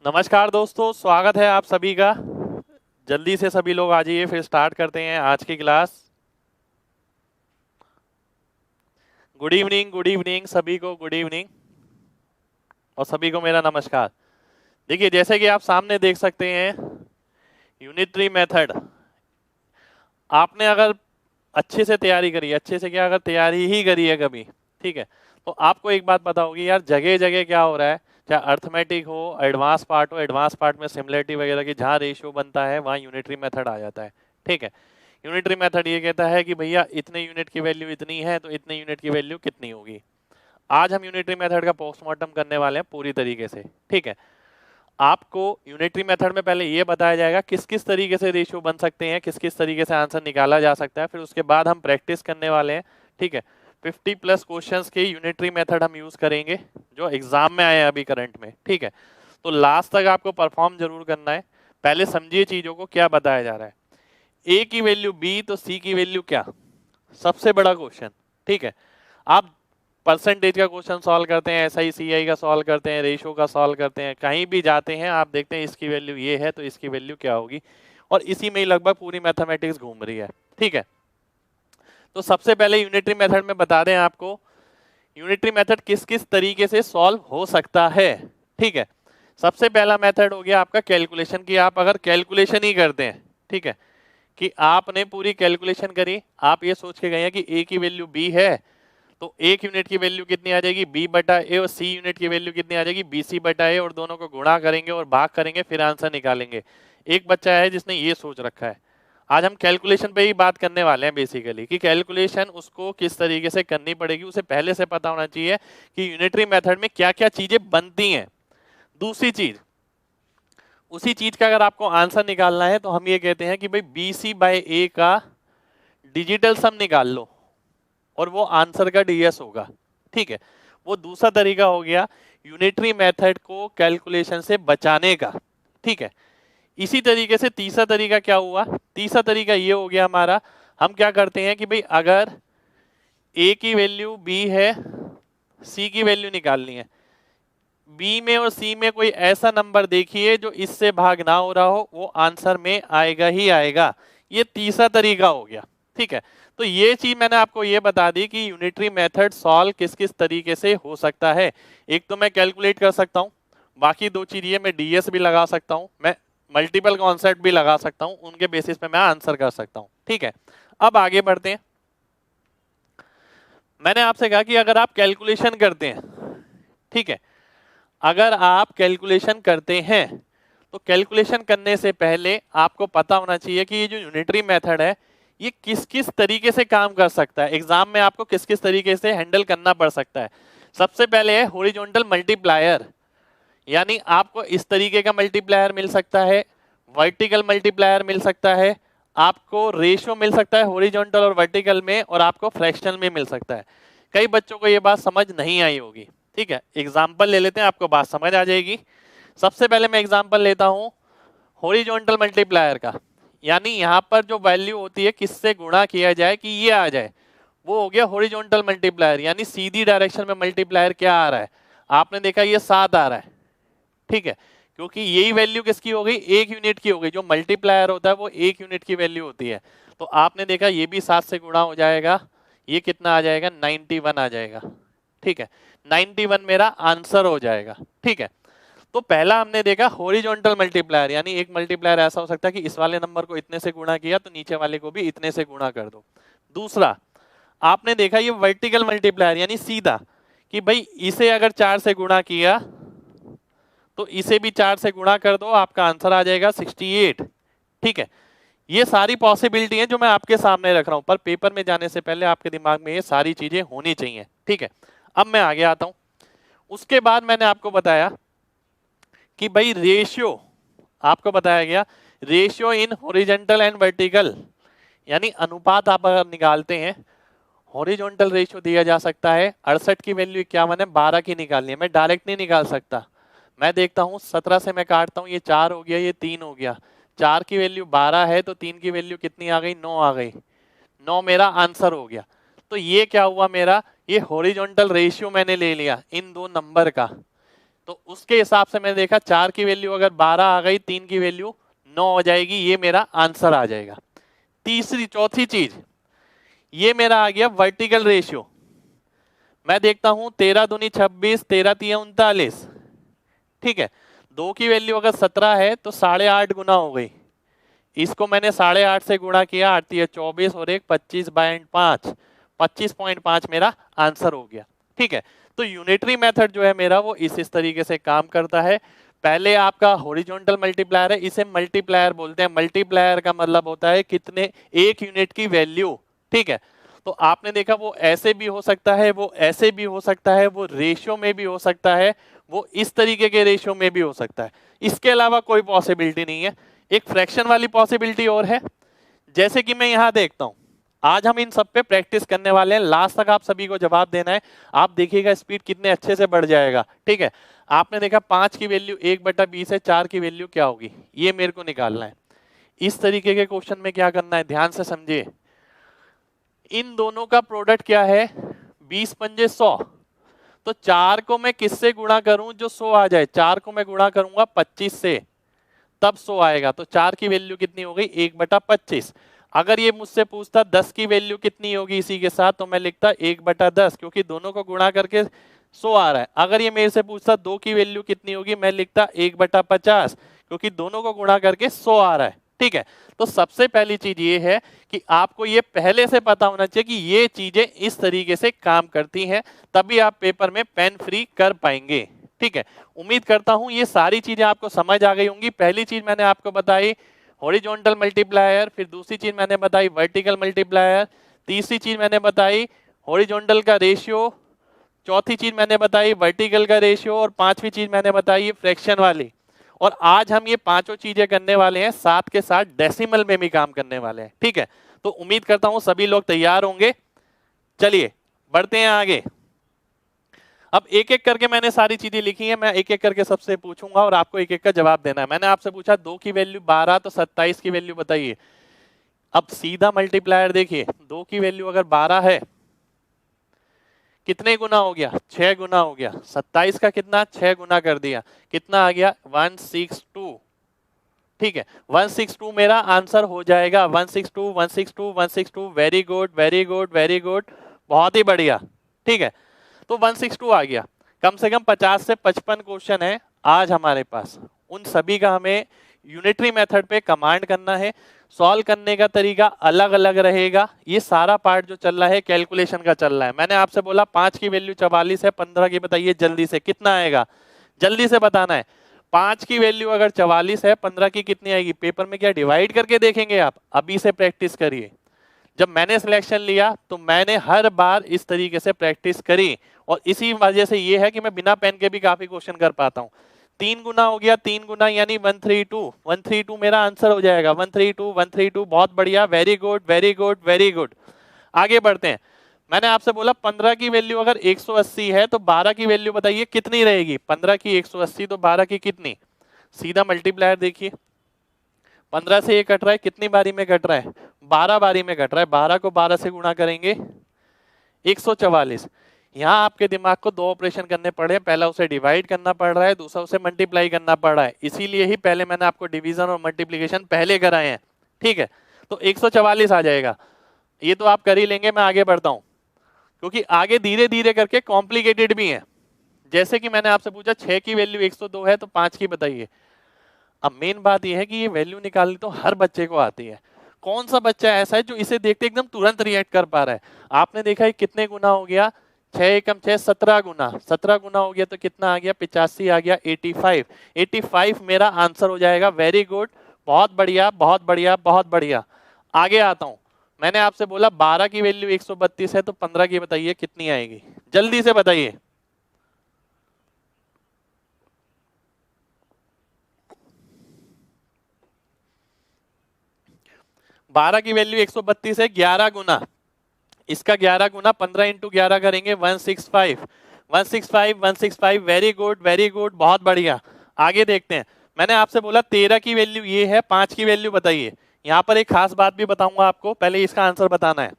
नमस्कार दोस्तों, स्वागत है आप सभी का। जल्दी से सभी लोग आ जाइए, फिर स्टार्ट करते हैं आज की क्लास। गुड इवनिंग सभी को, गुड इवनिंग और सभी को मेरा नमस्कार। देखिए, जैसे कि आप सामने देख सकते हैं, यूनिटरी मेथड। आपने अगर अच्छे से तैयारी करी है, अच्छे से क्या, अगर तैयारी ही करी है कभी, ठीक है, तो आपको एक बात पता होगी यार, जगह जगह क्या हो रहा है। चाहे अर्थमेटिक हो, एडवांस पार्ट हो, एडवांस पार्ट में सिमिलरिटी वगैरह की जहाँ रेशियो बनता है वहाँ यूनिटरी मेथड आ जाता है। ठीक है, यूनिटरी मेथड ये कहता है कि भैया इतने यूनिट की वैल्यू इतनी है तो इतने यूनिट की वैल्यू कितनी होगी। आज हम यूनिटरी मेथड का पोस्टमार्टम करने वाले हैं पूरी तरीके से। ठीक है, आपको यूनिटरी मेथड में पहले ये बताया जाएगा किस किस तरीके से रेशियो बन सकते हैं, किस किस तरीके से आंसर निकाला जा सकता है। फिर उसके बाद हम प्रैक्टिस करने वाले हैं। ठीक है, 50+ क्वेश्चंस के यूनिटरी मेथड हम यूज करेंगे जो एग्जाम में आए हैं अभी करंट में। ठीक है, तो लास्ट तक आपको परफॉर्म जरूर करना है। पहले समझिए चीजों को, क्या बताया जा रहा है। ए की वैल्यू बी तो सी की वैल्यू क्या, सबसे बड़ा क्वेश्चन। ठीक है, आप परसेंटेज का क्वेश्चन सॉल्व करते हैं, एसआई सीआई का सॉल्व करते हैं, रेशियो का सॉल्व करते हैं, कहीं भी जाते हैं आप देखते हैं इसकी वैल्यू ये है तो इसकी वैल्यू क्या होगी, और इसी में ही लगभग पूरी मैथमेटिक्स घूम रही है। ठीक है, तो सबसे पहले यूनिटरी मेथड में बता दें आपको, यूनिटरी मेथड किस किस तरीके से सॉल्व हो सकता है। ठीक है, सबसे पहला मेथड हो गया आपका कैलकुलेशन की। आप अगर कैलकुलेशन ही करते हैं, ठीक है, कि आपने पूरी कैलकुलेशन करी, आप ये सोच के गए हैं कि ए की वैल्यू बी है तो एक यूनिट की वैल्यू कितनी आ जाएगी बी बटा ए, और सी यूनिट की वैल्यू कितनी आ जाएगी बी सी बटा ए, और दोनों को गुणा करेंगे और भाग करेंगे फिर आंसर निकालेंगे। एक बच्चा है जिसने ये सोच रखा है। आज हम कैलकुलेशन पे ही बात करने वाले हैं बेसिकली, कि कैलकुलेशन उसको किस तरीके से करनी पड़ेगी। उसे पहले से पता होना चाहिए कि यूनिटरी मेथड में क्या क्या चीजें बनती हैं। दूसरी चीज, उसी चीज का अगर आपको आंसर निकालना है तो हम ये कहते हैं कि भाई बी सी बाय ए का डिजिटल सम निकाल लो और वो आंसर का डीएस होगा। ठीक है, वो दूसरा तरीका हो गया यूनिटरी मेथड को कैलकुलेशन से बचाने का। ठीक है, इसी तरीके से तीसरा तरीका क्या हुआ, तीसरा तरीका ये हो गया हमारा, हम क्या करते हैं कि भाई अगर ए की वैल्यू बी है, सी की वैल्यू निकालनी है, बी में और सी में कोई ऐसा नंबर देखिए जो इससे भाग ना हो रहा हो, वो आंसर में आएगा ही आएगा। ये तीसरा तरीका हो गया। ठीक है, तो ये चीज मैंने आपको ये बता दी कि यूनिटरी मेथड सॉल्व किस किस तरीके से हो सकता है। एक तो मैं कैलकुलेट कर सकता हूँ, बाकी दो चीज ये, मैं डीएस भी लगा सकता हूँ, मैं मल्टीपल कॉन्सेप्ट भी लगा सकता हूँ, उनके बेसिस पे मैं आंसर कर सकता हूँ। ठीक है, अब आगे बढ़ते हैं। मैंने आपसे कहा कि अगर आप कैलकुलेशन करते हैं, ठीक है, अगर आप कैलकुलेशन करते हैं तो कैलकुलेशन करने से पहले आपको पता होना चाहिए कि ये जो यूनिटरी मेथड है ये किस किस तरीके से काम कर सकता है, एग्जाम में आपको किस किस तरीके से हैंडल करना पड़ सकता है। सबसे पहले है हॉरिजॉन्टल मल्टीप्लायर, यानी आपको इस तरीके का मल्टीप्लायर मिल सकता है, वर्टिकल मल्टीप्लायर मिल सकता है, आपको रेशियो मिल सकता है हॉरिजॉन्टल और वर्टिकल में, और आपको फ्रैक्शनल में मिल सकता है। कई बच्चों को ये बात समझ नहीं आई होगी। ठीक है, एग्जाम्पल ले लेते हैं, आपको बात समझ आ जाएगी। सबसे पहले मैं एग्जाम्पल लेता हूं हॉरिजॉन्टल मल्टीप्लायर का, यानी यहां पर जो वैल्यू होती है किससे गुणा किया जाए कि ये आ जाए, वो हो गया हॉरिजॉन्टल मल्टीप्लायर। यानी सीधी डायरेक्शन में मल्टीप्लायर क्या आ रहा है, आपने देखा ये 7 आ रहा है। ठीक है, क्योंकि यही वैल्यू किसकी हो गई, एक यूनिट की हो गई। जो मल्टीप्लायर होता है वो एक यूनिट की वैल्यू होती है। तो आपने देखा ये भी 7 से गुणा हो जाएगा, ये कितना आ जाएगा 91 आ जाएगा। ठीक है, 91 मेरा आंसर हो जाएगा। ठीक है, तो पहला हमने देखा हॉरिजॉन्टल मल्टीप्लायर, यानी एक मल्टीप्लायर ऐसा हो सकता है कि इस वाले नंबर को इतने से गुणा किया तो नीचे वाले को भी इतने से गुणा कर दो। दूसरा आपने देखा ये वर्टिकल मल्टीप्लायर, यानी सीधा, कि भाई इसे अगर 4 से गुणा किया तो इसे भी 4 से गुणा कर दो, आपका आंसर आ जाएगा 68। ठीक है, ये सारी पॉसिबिलिटी है जो मैं आपके सामने रख रहा हूं, पर पेपर में जाने से पहले आपके दिमाग में ये सारी चीजें होनी चाहिए। ठीक है, अब मैं आगे आता हूं। उसके बाद मैंने आपको बताया कि भाई रेशियो, आपको बताया गया ratio in horizontal and vertical, यानी अनुपात आप अगर निकालते हैं, हॉरिजॉन्टल रेशियो दिया जा सकता है 68 की वैल्यू 51 है, 12 की निकालनी है, मैं डायरेक्ट नहीं निकाल सकता। मैं देखता हूं 17 से मैं काटता हूं, ये 4 हो गया, ये 3 हो गया, 4 की वैल्यू 12 है तो 3 की वैल्यू कितनी आ गई, 9 आ गई, 9 मेरा आंसर हो गया। तो ये क्या हुआ मेरा, ये हॉरिजॉन्टल रेशियो मैंने ले लिया इन दो नंबर का। तो उसके हिसाब से मैंने देखा 4 की वैल्यू अगर 12 आ गई, 3 की वैल्यू 9 हो जाएगी, ये मेरा आंसर आ जाएगा। चौथी चीज, ये मेरा आ गया वर्टिकल रेशियो। मैं देखता हूं 13 दूनी 26, 13 तिया 39, ठीक है। 2 की वैल्यू अगर 17 है तो 8.5 गुना हो गई, इसको मैंने 8.5 से गुणा किया, 8 तिया 24 और एक 25/5, 25.5 मेरा आंसर हो गया, ठीक है। तो यूनिटरी मेथड जो है मेरा वो इस तरीके से काम करता है। पहले आपका हॉरिजॉन्टल मल्टीप्लायर है, इसे मल्टीप्लायर बोलते हैं। मल्टीप्लायर का मतलब होता है कितने, एक यूनिट की वैल्यू, ठीक है। तो आपने देखा वो ऐसे भी हो सकता है, वो ऐसे भी हो सकता है, वो रेशियो में भी हो सकता है, वो इस तरीके के रेशियो में भी हो सकता है। इसके अलावा कोई पॉसिबिलिटी नहीं है। एक फ्रैक्शन वाली पॉसिबिलिटी और है, जैसे कि मैं यहां देखता हूं, आज हम इन सब पे प्रैक्टिस करने वाले हैं। लास्ट तक आप सभी को जवाब देना है। आप देखिएगा स्पीड कितने अच्छे से बढ़ जाएगा, ठीक है। आपने देखा 5 की वैल्यू 1/20 है, 4 की वैल्यू क्या होगी, ये मेरे को निकालना है। इस तरीके के क्वेश्चन में क्या करना है, ध्यान से समझिए। इन दोनों का प्रोडक्ट क्या है, 20 पंजे 100। तो 4 को मैं किससे गुणा करूं जो 100 आ जाए, 4 को मैं गुणा करूंगा 25 से, तब 100 आएगा। तो 4 की वैल्यू कितनी हो गई, 1/25। अगर ये मुझसे पूछता 10 की वैल्यू कितनी होगी इसी के साथ, तो मैं लिखता 1/10, क्योंकि दोनों को गुणा करके 100 आ रहा है। अगर ये मेरे से पूछता 2 की वैल्यू कितनी होगी, मैं लिखता 1/50, क्योंकि दोनों को गुणा करके 100 आ रहा है, ठीक है। तो सबसे पहली चीज ये है कि आपको ये पहले से पता होना चाहिए कि ये चीजें इस तरीके से काम करती हैं, तभी आप पेपर में पेन फ्री कर पाएंगे, ठीक है। उम्मीद करता हूं ये सारी चीजें आपको समझ आ गई होंगी। पहली चीज मैंने आपको बताई हॉरिजॉन्टल मल्टीप्लायर, फिर दूसरी चीज मैंने बताई वर्टिकल मल्टीप्लायर, तीसरी चीज मैंने बताई हॉरिजॉन्टल का रेशियो, चौथी चीज मैंने बताई वर्टिकल का रेशियो, और पांचवी चीज मैंने बताई फ्रैक्शन वाली। और आज हम ये पांचों चीजें करने वाले हैं, साथ के साथ डेसिमल में भी काम करने वाले हैं, ठीक है। तो उम्मीद करता हूं सभी लोग तैयार होंगे। चलिए बढ़ते हैं आगे। अब एक एक करके मैंने सारी चीजें लिखी हैं, मैं एक एक करके सबसे पूछूंगा और आपको एक एक का जवाब देना है। मैंने आपसे पूछा 2 की वैल्यू 12, तो 27 की वैल्यू बताइए। अब सीधा मल्टीप्लायर देखिए, 2 की वैल्यू अगर 12 है, कितने गुना हो गया, 6 गुना हो गया। 27 का कितना, 6 गुना कर दिया, कितना आ गया 162, ठीक है। 162 मेरा आंसर हो जाएगा, 162 162 162। Very good very good very good, बहुत ही बढ़िया, ठीक है। तो 162 आ गया। कम से कम 50 से 55 क्वेश्चन है आज हमारे पास, उन सभी का हमें यूनिटरी मेथड पे कमांड करना है। सॉल्व करने का तरीका अलग अलग रहेगा। ये सारा पार्ट जो चल रहा है कैलकुलेशन का चल रहा है। मैंने आपसे बोला 5 की वैल्यू 44 है, 15 की बताइए जल्दी से कितना आएगा, जल्दी से बताना है। 5 की वैल्यू अगर 44 है, 15 की कितनी आएगी, पेपर में क्या डिवाइड करके देखेंगे आप, अभी से प्रैक्टिस करिए। जब मैंने सिलेक्शन लिया तो मैंने हर बार इस तरीके से प्रैक्टिस करी, और इसी वजह से ये है कि मैं बिना पेन के भी काफी क्वेश्चन कर पाता हूँ। 3 गुना हो गया, 3 गुना यानी 132, 132 मेरा आंसर हो जाएगा, 132 132। बहुत बढ़िया, very good very good very good. आगे बढ़ते हैं। मैंने आपसे बोला 15 की वैल्यू अगर 180 है, तो 12 की वैल्यू बताइए कितनी रहेगी। 15 की 180 तो 12 की कितनी, सीधा मल्टीप्लायर देखिए, 15 से ये कट रहा है, कितनी बारी में कट रहा है, 12 बारी में कट रहा है। 12 को 12 से गुणा करेंगे 144। यहाँ आपके दिमाग को 2 ऑपरेशन करने पड़े, पहला उसे डिवाइड करना पड़ रहा है, दूसरा उसे मल्टीप्लाई करना पड़ रहा है। इसीलिए ही पहले मैंने आपको डिवीजन और मल्टीप्लिकेशन पहले कराए हैं, ठीक है। तो 144 आ जाएगा, ये तो आप कर ही लेंगे। मैं आगे बढ़ता हूँ, क्योंकि आगे धीरे धीरे करके कॉम्प्लिकेटेड भी है। जैसे कि मैंने आपसे पूछा 6 की वैल्यू 102 है, तो 5 की बताइए। अब मेन बात यह है कि ये वैल्यू निकालनी तो हर बच्चे को आती है। कौन सा बच्चा ऐसा है जो इसे देखते एकदम तुरंत रिएक्ट कर पा रहा है। आपने देखा है कितने गुना हो गया, 6 एकम 6, 17 गुना, 17 गुना हो गया तो कितना आ गया, 85 आ गया, 85। 85 मेरा आंसर हो जाएगा। वेरी गुड, बहुत बढ़िया बहुत बढ़िया बहुत बढ़िया। आगे आता हूं। मैंने आपसे बोला 12 की वैल्यू 132 है, तो 15 की बताइए कितनी आएगी, जल्दी से बताइए। 12 की वैल्यू 132 है, 11 गुना, इसका 11 गुना 15 इंटू 11 करेंगे 165, 165 165। वेरी गुड वेरी गुड, बहुत बढ़िया। आगे देखते हैं। मैंने आपसे बोला 13 की वैल्यू ये है, 5 की वैल्यू बताइए। यहां पर एक खास बात भी बताऊंगा आपको, पहले इसका आंसर बताना है।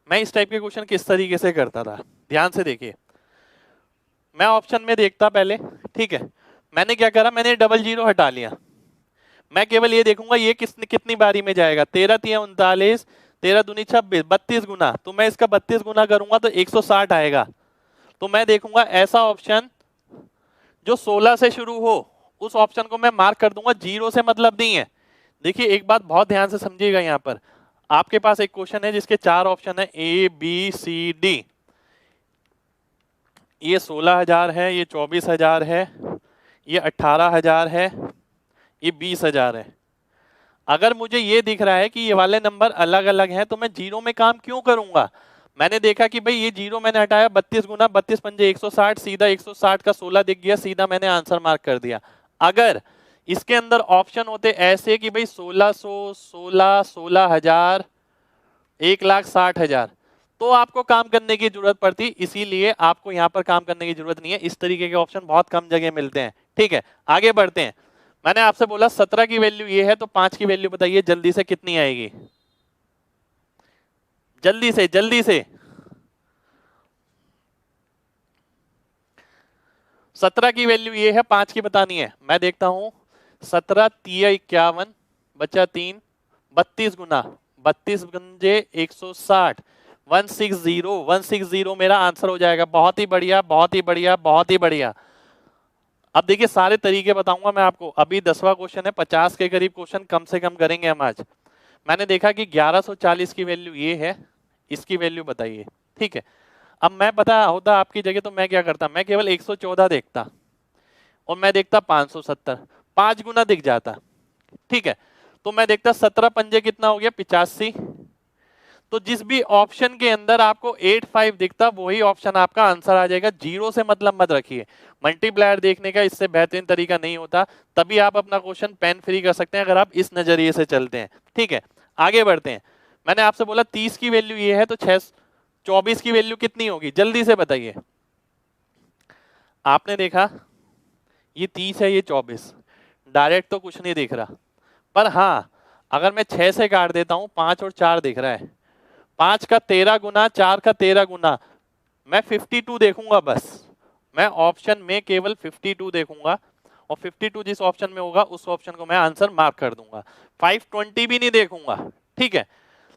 मैं इस टाइप के क्वेश्चन किस तरीके से करता था, ध्यान से देखिए। मैं ऑप्शन में देखता पहले, ठीक है, मैंने क्या करा, मैंने डबल जीरो हटा लिया, मैं केवल ये देखूंगा ये कितनी बारी में जाएगा, 13 तिया 39, 13 दूनी 26, 32 गुना, तो मैं इसका 32 गुना करूंगा तो 160 आएगा। तो मैं देखूंगा ऐसा ऑप्शन जो 16 से शुरू हो, उस ऑप्शन को मैं मार्क कर दूंगा, जीरो से मतलब नहीं है। देखिए एक बात बहुत ध्यान से समझिएगा, यहाँ पर आपके पास एक क्वेश्चन है जिसके 4 ऑप्शन है, ए बी सी डी, ये 16,000 है, ये 24,000 है, ये 18,000 है, ये 20,000 है। अगर मुझे ये दिख रहा है कि ये वाले नंबर अलग अलग हैं तो मैं जीरो में काम क्यों करूंगा। मैंने देखा कि भाई ये जीरो मैंने हटाया, 32 गुना 32 पंजे 160, सीधा 160 का 16 दिख गया, सीधा मैंने आंसर मार्क कर दिया। अगर इसके अंदर ऑप्शन होते ऐसे कि भाई 1600, 16, 16,000, 1,60,000, तो आपको काम करने की जरूरत पड़ती, इसीलिए आपको यहाँ पर काम करने की जरूरत नहीं है। इस तरीके के ऑप्शन बहुत कम जगह मिलते हैं। ठीक है, आगे बढ़ते हैं। मैंने आपसे बोला 17 की वैल्यू ये है, तो 5 की वैल्यू बताइए जल्दी से कितनी आएगी, जल्दी से जल्दी से। 17 की वैल्यू ये है, 5 की बतानी है। मैं देखता हूं, 17 तिया 51 बचा 3, 32 गुना 32 गुंजे 160, 160, 160 मेरा आंसर हो जाएगा। बहुत ही बढ़िया, बहुत ही बढ़िया, बहुत ही बढ़िया। अब देखिए सारे तरीके बताऊंगा मैं आपको। अभी 10वां क्वेश्चन है, 50 के करीब क्वेश्चन कम से कम करेंगे हम आज। मैंने देखा कि 1140 की वैल्यू ये है, इसकी वैल्यू बताइए। ठीक है, अब मैं पता होता आपकी जगह तो मैं क्या करता, मैं केवल 114 देखता और मैं देखता 570, 5 गुना दिख जाता। ठीक है, तो मैं देखता 17 पंजे कितना हो गया, 85। तो जिस भी ऑप्शन के अंदर आपको 85 दिखता वही ऑप्शन आपका आंसर आ जाएगा। जीरो से मतलब मत रखिए। मल्टीप्लायर देखने का इससे बेहतरीन तरीका नहीं होता, तभी आप अपना क्वेश्चन पेन फ्री कर सकते हैं अगर आप इस नजरिए से चलते हैं। ठीक है, आगे बढ़ते हैं। मैंने आपसे बोला 30 की वैल्यू ये है, तो 24 की वैल्यू कितनी होगी, जल्दी से बताइए। आपने देखा ये 30 है, ये 24, डायरेक्ट तो कुछ नहीं दिख रहा, पर हाँ अगर मैं 6 से काट देता हूं, 5 और 4 दिख रहा है। 5 का 13 गुना, 4 का 13 गुना, मैं 52 देखूंगा बस। मैं ऑप्शन में केवल 52 देखूंगा और 52 जिस ऑप्शन में होगा उस ऑप्शन को मैं आंसर मार्क कर दूंगा। 520 भी नहीं देखूंगा। ठीक है,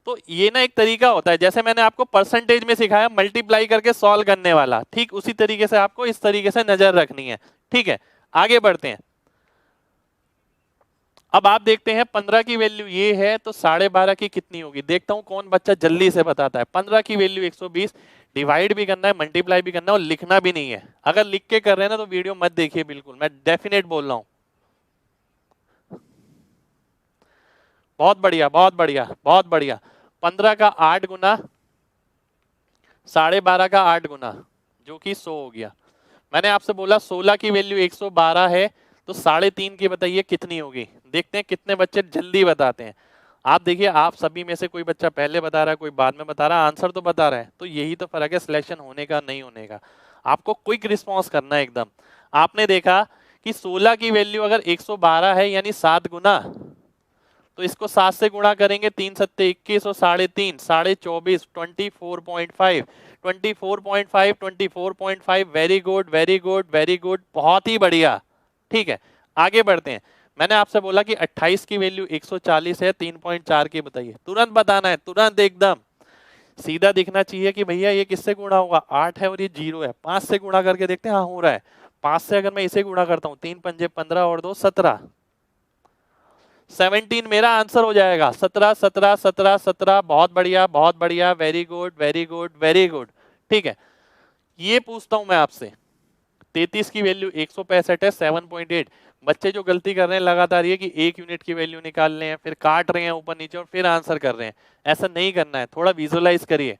तो ये ना एक तरीका होता है, जैसे मैंने आपको परसेंटेज में सिखाया मल्टीप्लाई करके सॉल्व करने वाला, ठीक उसी तरीके से आपको इस तरीके से नजर रखनी है। ठीक है, आगे बढ़ते हैं। अब आप देखते हैं 15 की वैल्यू ये है, तो 12.5 की कितनी होगी, देखता हूं कौन बच्चा जल्दी से बताता है। 15 की वैल्यू 120, डिवाइड भी करना है, मल्टीप्लाई भी करना है और लिखना भी नहीं है। अगर लिख के कर रहे हैं ना तो वीडियो मत देखिए, बिल्कुल मैं डेफिनेट बोल रहा हूं। बहुत बढ़िया, बहुत बढ़िया, बहुत बढ़िया। 15 का 8 गुना, 12.5 का 8 गुना, जो कि 100 हो गया। मैंने आपसे बोला 16 की वैल्यू 112 है, तो 3.5 की बताइए कितनी होगी। देखते हैं कितने बच्चे जल्दी बताते हैं। आप देखिए, आप सभी में से कोई बच्चा पहले बता रहा है, कोई बाद में बता रहा है, आंसर तो बता रहा है। तो यही तो फर्क है सिलेक्शन होने का नहीं होने का। आपको क्विक रिस्पॉन्स करना है एकदम। आपने देखा कि 16 की वैल्यू अगर 112 है यानी 7 गुना, तो इसको 7 से गुणा करेंगे, 3 सत्ते 21 और 3.5, 24.5, 24.5, 24.5, 24.5। Very good, very good, very good, बहुत ही बढ़िया। ठीक है, आगे बढ़ते हैं। मैंने आपसे बोला कि 28 की वैल्यू 140 है, 3.4 की बताइए। तुरंत बताना है, तुरंत, एकदम सीधा दिखना चाहिए कि भैया ये किससे गुणा होगा। 8 है और ये 0 है, 5 से गुणा करके देखते हैं, हाँ हो रहा है। 5 से अगर मैं इसे गुणा करता हूँ, 3 पंजे 15 और 2 17, 17 मेरा आंसर हो जाएगा। 17, 17, 17, 17, बहुत बढ़िया, बहुत बढ़िया, very good, very good, very good. ठीक है, ये पूछता हूं मैं आपसे, 33 की वैल्यू 165 है, 7.8। बच्चे जो गलती कर रहे हैं लगातार ये कि 1 यूनिट की वैल्यू निकाल रहे हैं, फिर काट रहे हैं ऊपर नीचे और फिर आंसर कर रहे हैं। ऐसा नहीं करना है, थोड़ा विजुअलाइज करिए।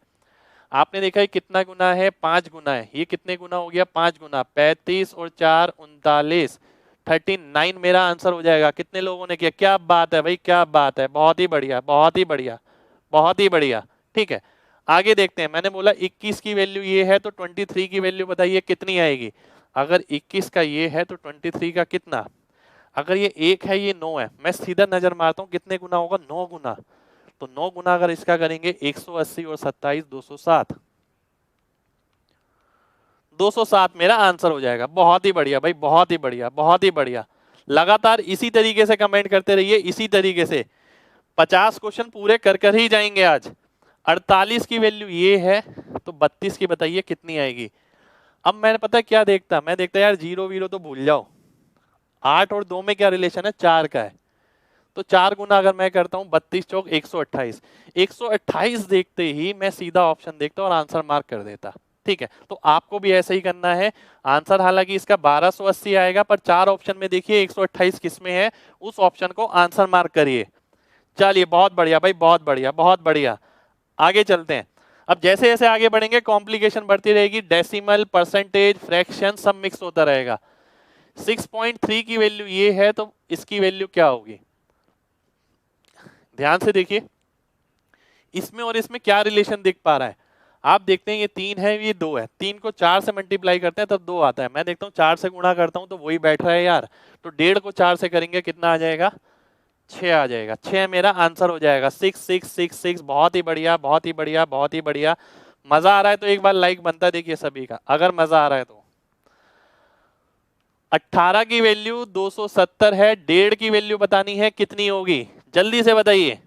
आपने देखा है कितना गुना है, 5 गुना है। ये कितने गुना हो गया, 5 गुना, 35 और 4 39, 39 मेरा आंसर हो जाएगा। कितने लोगों ने किया, क्या बात है भाई, क्या बात है, बहुत ही बढ़िया, बहुत ही बढ़िया, बहुत ही बढ़िया। ठीक है, आगे देखते हैं। मैंने बोला 21 की वैल्यू ये है, तो 23 की वैल्यू बताइए कितनी आएगी। अगर 21 का ये है तो 23 का कितना, अगर ये 1 है ये 9 है, मैं सीधा नजर मारता हूँ कितने गुना होगा, 9 गुना। तो 9 गुना अगर इसका करेंगे 180 और 27, 207। 207 मेरा आंसर हो जाएगा। बहुत ही बढ़िया भाई, बहुत ही बढ़िया, बहुत ही बढ़िया। लगातार इसी तरीके से कमेंट करते रहिए, इसी तरीके से 50 क्वेश्चन पूरे कर कर ही जाएंगे आज। 48 की वैल्यू ये है, तो 32 की बताइए कितनी आएगी। अब मैंने पता है क्या देखता, मैं देखता यार जीरो वीरो तो भूल जाओ, 8 और 2 में क्या रिलेशन है, 4 का है। तो 4 गुना अगर मैं करता हूं 32 चौक 128, 128 देखते ही मैं सीधा ऑप्शन देखता और आंसर मार्क कर देता। ठीक है, तो आपको भी ऐसे ही करना है। आंसर हालांकि इसका 1280 आएगा, पर 4 ऑप्शन में देखिए 128 किस में है, उस ऑप्शन को आंसर मार्क करिए। चलिए बहुत बढ़िया भाई, बहुत बढ़िया, बहुत बढ़िया। आगे चलते हैं। अब जैसे जैसे आगे बढ़ेंगे कॉम्प्लिकेशन बढ़ती रहेगी, डेसिमल, परसेंटेज, फ्रैक्शन सब मिक्स होता रहेगा। 6.3 की वैल्यू ये है, तो इसकी वैल्यू क्या होगी, ध्यान से देखिए। इसमें और इसमें क्या रिलेशन दिख पा रहा है, आप देखते हैं ये 3 है, ये 2 है। 3 को 4 से मल्टीप्लाई करते हैं तब 2 आता है। मैं देखता हूँ 4 से गुणा करता हूँ तो वही बैठ रहा है यार। तो 1.5 को 4 से करेंगे कितना आ जाएगा, 6 आ जाएगा। 6 मेरा आंसर हो जाएगा। 6 बहुत ही बढ़िया, बहुत ही बढ़िया, बहुत ही बढ़िया। मजा आ रहा है तो एक बार लाइक बनता देखिए सभी का, अगर मजा आ रहा है तो। 18 की वैल्यू 270 है, 1.5 की वैल्यू बतानी है कितनी होगी, जल्दी से बताइए।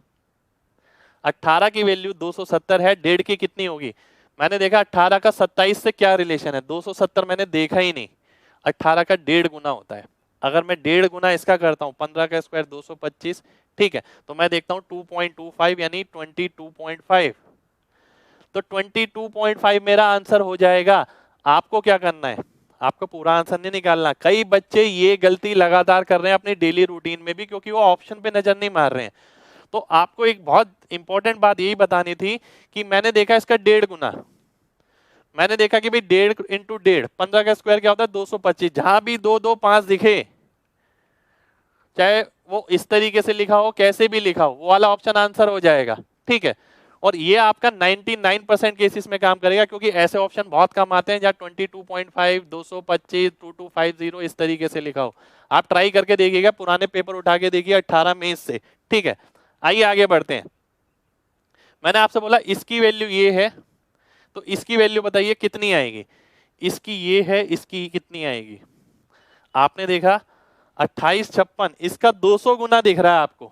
18 की वैल्यू 270 है, 1.5 की कितनी होगी। मैंने देखा 18 का 27 से क्या रिलेशन है, 270 मैंने देखा ही नहीं। 18 का 1.5 गुना होता है। अगर मैं 1.5 गुना इसका करता हूं, 15 का स्क्वायर 225, ठीक है, तो मैं देखता हूं 2.25 यानी 22.5, तो 22.5 मेरा आंसर हो जाएगा। आपको क्या करना है, आपको पूरा आंसर नहीं निकालना। कई बच्चे ये गलती लगातार कर रहे हैं अपनी डेली रूटीन में भी, क्योंकि वो ऑप्शन पे नजर नहीं मार रहे हैं। तो आपको एक बहुत इंपॉर्टेंट बात यही बतानी थी कि मैंने देखा इसका 1.5 गुना, मैंने देखा कि भाई 1.5 इंटू 1.5, 15 का स्क्वायर क्या होता है 225। जहां भी 2 2 5 दिखे, चाहे वो इस तरीके से लिखा हो कैसे भी लिखा हो, वो वाला ऑप्शन आंसर हो जाएगा। ठीक है, और ये आपका 99% केसेस में काम करेगा, क्योंकि ऐसे ऑप्शन बहुत कम आते हैं जहाँ 22.5, 225, 2250 इस तरीके से लिखा हो। आप ट्राई करके देखिएगा, पुराने पेपर उठा के देखिए 18 में से। ठीक है, आइए आगे बढ़ते हैं। मैंने आपसे बोला इसकी वैल्यू ये है, तो इसकी वैल्यू बताइए कितनी आएगी। इसकी ये है, इसकी कितनी आएगी। आपने देखा 2856, इसका 200 गुना दिख रहा है आपको।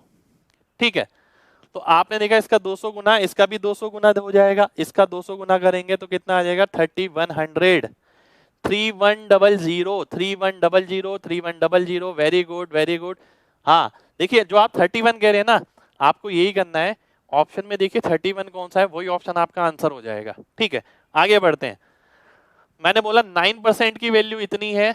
ठीक है, तो आपने देखा इसका 200 गुना, इसका भी 200 गुना हो जाएगा। इसका 200 गुना करेंगे तो कितना आ जाएगा 3100। 3100, 3100, 3100। Very good, very good. हाँ, देखिए जो आप 31 कह रहे हैं ना, आपको यही करना है। ऑप्शन में देखिए 31 कौन सा है, वही ऑप्शन आपका आंसर हो जाएगा। ठीक है, आगे बढ़ते हैं। मैंने बोला 9% की वैल्यू इतनी है,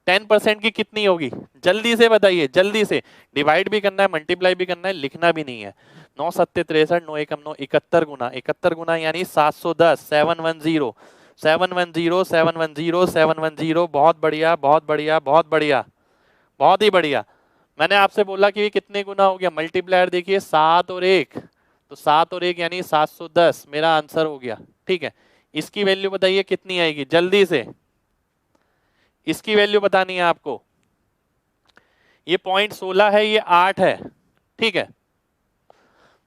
10% की कितनी होगी, जल्दी से बताइए, जल्दी से। डिवाइड भी करना है, मल्टीप्लाई भी करना है, लिखना भी नहीं है। 9 सत्ते 63, 9 एकम 9, 71 गुना, 71 गुना यानी 710, 710, 710, 710, 710। बहुत बढ़िया, बहुत बढ़िया, बहुत बढ़िया, बहुत ही बढ़िया। मैंने आपसे बोला कि ये कितने गुना हो गया, मल्टीप्लायर देखिए 7 और 1, तो 7 और 1 यानी 710 मेरा आंसर हो गया। ठीक है, इसकी वैल्यू बताइए कितनी आएगी, जल्दी से। इसकी वैल्यू बतानी है आपको। ये 0.16 है, ये 8 है। ठीक है,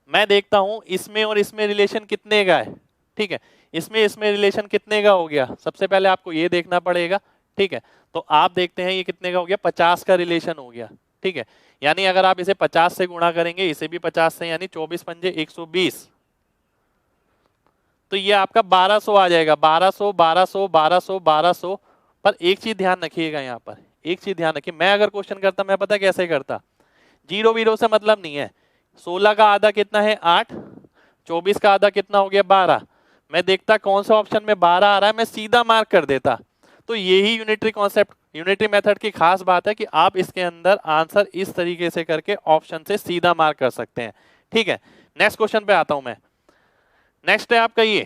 मैं देखता हूं इसमें और इसमें रिलेशन कितने का है। ठीक है, इसमें रिलेशन कितने का हो गया, सबसे पहले आपको ये देखना पड़ेगा। ठीक है, तो आप देखते हैं ये कितने का हो गया, 50 का रिलेशन हो गया। ठीक है, यानी अगर आप इसे 50 से गुणा करेंगे, इसे भी 50 से, यानी 24 पंजे 120, तो ये आपका 1200 आ जाएगा। 1200, 1200, 1200, 1200। पर एक चीज ध्यान रखिएगा, यहाँ पर एक चीज ध्यान रखिए। मैं अगर क्वेश्चन करता, मैं पता कैसे करता, जीरो वीरो से मतलब नहीं है। 16 का आधा कितना है 8, 24 का आधा कितना हो गया 12। मैं देखता कौन सा ऑप्शन में 12 आ रहा है, मैं सीधा मार्क कर देता। तो यही यूनिटरी कॉन्सेप्ट, यूनिटरी मेथड की खास बात है कि आप इसके अंदर आंसर इस तरीके से करके ऑप्शन से सीधा मार्क कर सकते हैं। ठीक है, नेक्स्ट क्वेश्चन पे आता हूं मैं। नेक्स्ट है आपका ये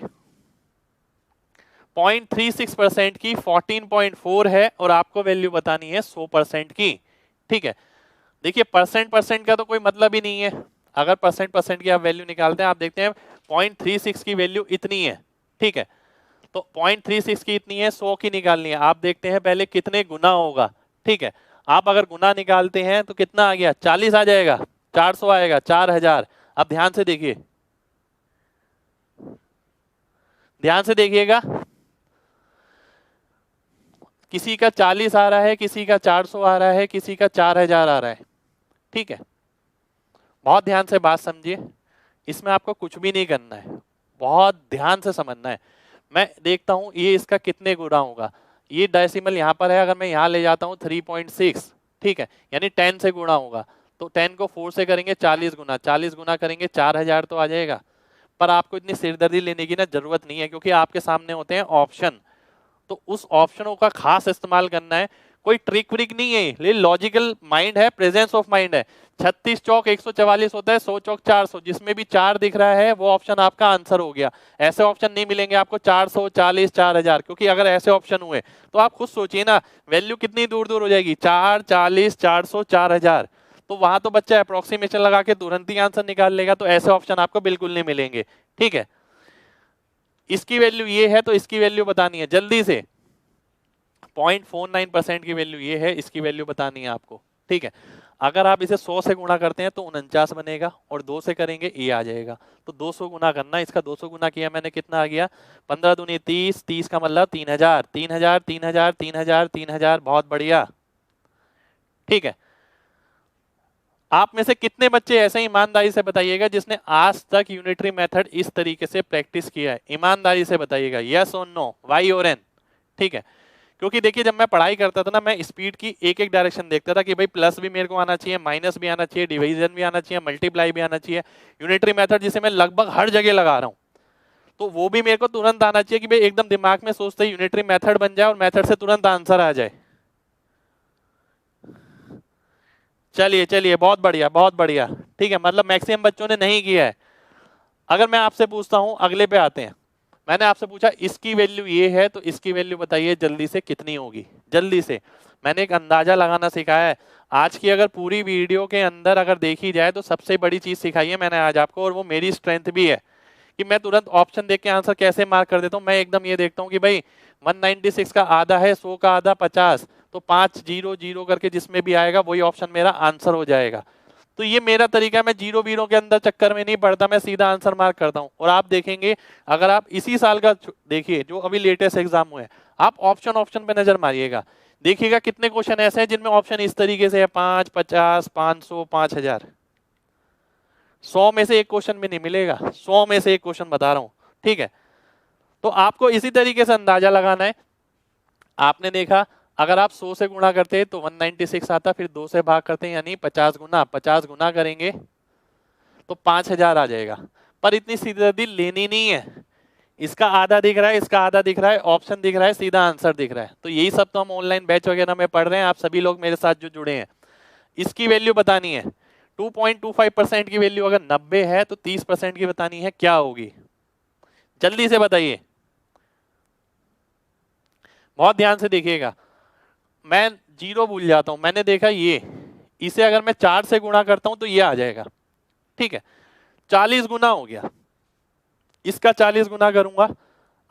0.36% की 14.4 है, और आपको वैल्यू बतानी है 100% की। ठीक है, देखिए परसेंट परसेंट का तो कोई मतलब ही नहीं है। अगर परसेंट परसेंट की आप वैल्यू निकालते हैं, आप देखते हैं 0.36 की वैल्यू इतनी है। ठीक है, तो 0.36 की इतनी है, 100 की निकालनी है। आप देखते हैं पहले कितने गुना होगा। ठीक है, आप अगर गुना निकालते हैं तो कितना आ गया, 40 आ जाएगा, 400 आएगा, 4000। अब ध्यान से देखिए, ध्यान से देखिएगा। किसी का 40 आ रहा है, किसी का 400 आ रहा है, किसी का 4000 आ रहा है। ठीक है, बहुत ध्यान से बात समझिए, इसमें आपको कुछ भी नहीं करना है, बहुत ध्यान से समझना है। मैं देखता हूं ये इसका कितने गुना होगा, ये डेसिमल यहाँ पर है, अगर मैं यहाँ ले जाता हूँ 3.6, ठीक है, यानी 10 से गुणा होगा, तो 10 को 4 से करेंगे 40 गुना, 40 गुना करेंगे 4000 तो आ जाएगा। पर आपको इतनी सिरदर्दी लेने की ना जरूरत नहीं है, क्योंकि आपके सामने होते हैं ऑप्शन, तो उस ऑप्शनों का खास इस्तेमाल करना है। कोई ट्रिक व्रिक नहीं है, ये लॉजिकल माइंड है, प्रेजेंस ऑफ माइंड है। 36 चौक 144 होता है, 100 चौक 400, जिसमें भी 4 दिख रहा है वो ऑप्शन आपका आंसर हो गया। ऐसे ऑप्शन नहीं मिलेंगे आपको 440 4000, क्योंकि अगर ऐसे ऑप्शन हुए तो आप खुद सोचिए ना, वैल्यू कितनी दूर दूर हो जाएगी, 4 40 400 4000, तो वहां तो बच्चा अप्रोक्सीमेशन लगा के तुरंत ही आंसर निकाल लेगा, तो ऐसे ऑप्शन आपको बिल्कुल नहीं मिलेंगे। ठीक है, इसकी वैल्यू ये है तो इसकी वैल्यू बतानी है जल्दी से, 0.49% की वैल्यू ये है, इसकी वैल्यू बतानी है आपको। ठीक है, अगर आप इसे 100 से गुणा करते हैं तो 49 बनेगा, और 2 से करेंगे ये आ जाएगा, तो 200 गुना करना, इसका 200 गुना किया मैंने, कितना आ गया, 15 दूनी 30, 30 का मतलब 3000, 3000 3000 3000 3000, बहुत बढ़िया। ठीक है, आप में से कितने बच्चे ऐसे ईमानदारी से बताइएगा जिसने आज तक यूनिटरी मेथड इस तरीके से प्रैक्टिस किया है, ईमानदारी से बताइएगा, यस और नो, वाई और एन। ठीक है, क्योंकि देखिए जब मैं पढ़ाई करता था ना, मैं स्पीड की एक एक डायरेक्शन देखता था कि भाई प्लस भी मेरे को आना चाहिए, माइनस भी आना चाहिए, डिवीजन भी आना चाहिए, मल्टीप्लाई भी आना चाहिए। यूनिटरी मेथड जिसे मैं लगभग हर जगह लगा रहा हूँ, तो वो भी मेरे को तुरंत आना चाहिए कि भाई एकदम दिमाग में सोचते ही यूनिटरी मेथड बन जाए और मेथड से तुरंत आंसर आ जाए। चलिए चलिए, बहुत बढ़िया बहुत बढ़िया। ठीक है, मतलब मैक्सिमम बच्चों ने नहीं किया है। अगर मैं आपसे पूछता हूं, अगले पे आते हैं, मैंने आपसे पूछा इसकी वैल्यू ये है, तो इसकी वैल्यू बताइए जल्दी से कितनी होगी, जल्दी से। मैंने एक अंदाजा लगाना सिखाया है। आज की अगर पूरी वीडियो के अंदर अगर देखी जाए तो सबसे बड़ी चीज सिखाई है मैंने आज आपको, और वो मेरी स्ट्रेंथ भी है कि मैं तुरंत ऑप्शन देख के आंसर कैसे मार्क कर देता हूँ। मैं एकदम ये देखता हूँ कि भाई 196 का आधा है, 100 का आधा 50, तो 5 0 0 करके जिसमें भी आएगा वही ऑप्शन मेरा आंसर हो जाएगा। तो ये मेरा तरीका, मैं जीरो बीरो के अंदर चक्कर में नहीं पड़ता, मैं सीधा आंसर मार्क करता हूं। और आप देखेंगे, अगर आप इसी साल का देखिए जो अभी लेटेस्ट एग्जाम हुए हैं, आप ऑप्शन ऑप्शन पे नजर मारिएगा, देखिएगा कितने क्वेश्चन ऐसे हैं जिनमें ऑप्शन इस तरीके से है, 5 50 500 5000। 100 में से एक क्वेश्चन भी नहीं मिलेगा, 100 में से एक क्वेश्चन बता रहा हूं। ठीक है, तो आपको इसी तरीके से अंदाजा लगाना है। आपने देखा, अगर आप 100 से गुणा करते हैं तो 196 आता, फिर 2 से भाग करते हैं यानी 50 गुना, 50 गुना करेंगे तो 5000 आ जाएगा। पर इतनी सीधी लेनी नहीं है, इसका आधा दिख रहा है, इसका आधा दिख रहा है, ऑप्शन दिख रहा है, सीधा आंसर दिख रहा है। तो यही सब तो हम ऑनलाइन बैच वगैरह में पढ़ रहे हैं, आप सभी लोग मेरे साथ जो जुड़े हैं। इसकी वैल्यू बतानी है, 2.25% की वैल्यू अगर 90 है तो 30% की बतानी है, क्या होगी, जल्दी से बताइए, बहुत ध्यान से देखिएगा। मैं जीरो भूल जाता हूं, मैंने देखा ये, इसे अगर मैं 4 से गुणा करता हूं तो ये आ जाएगा। ठीक है, 40 गुना हो गया, इसका 40 गुना करूंगा।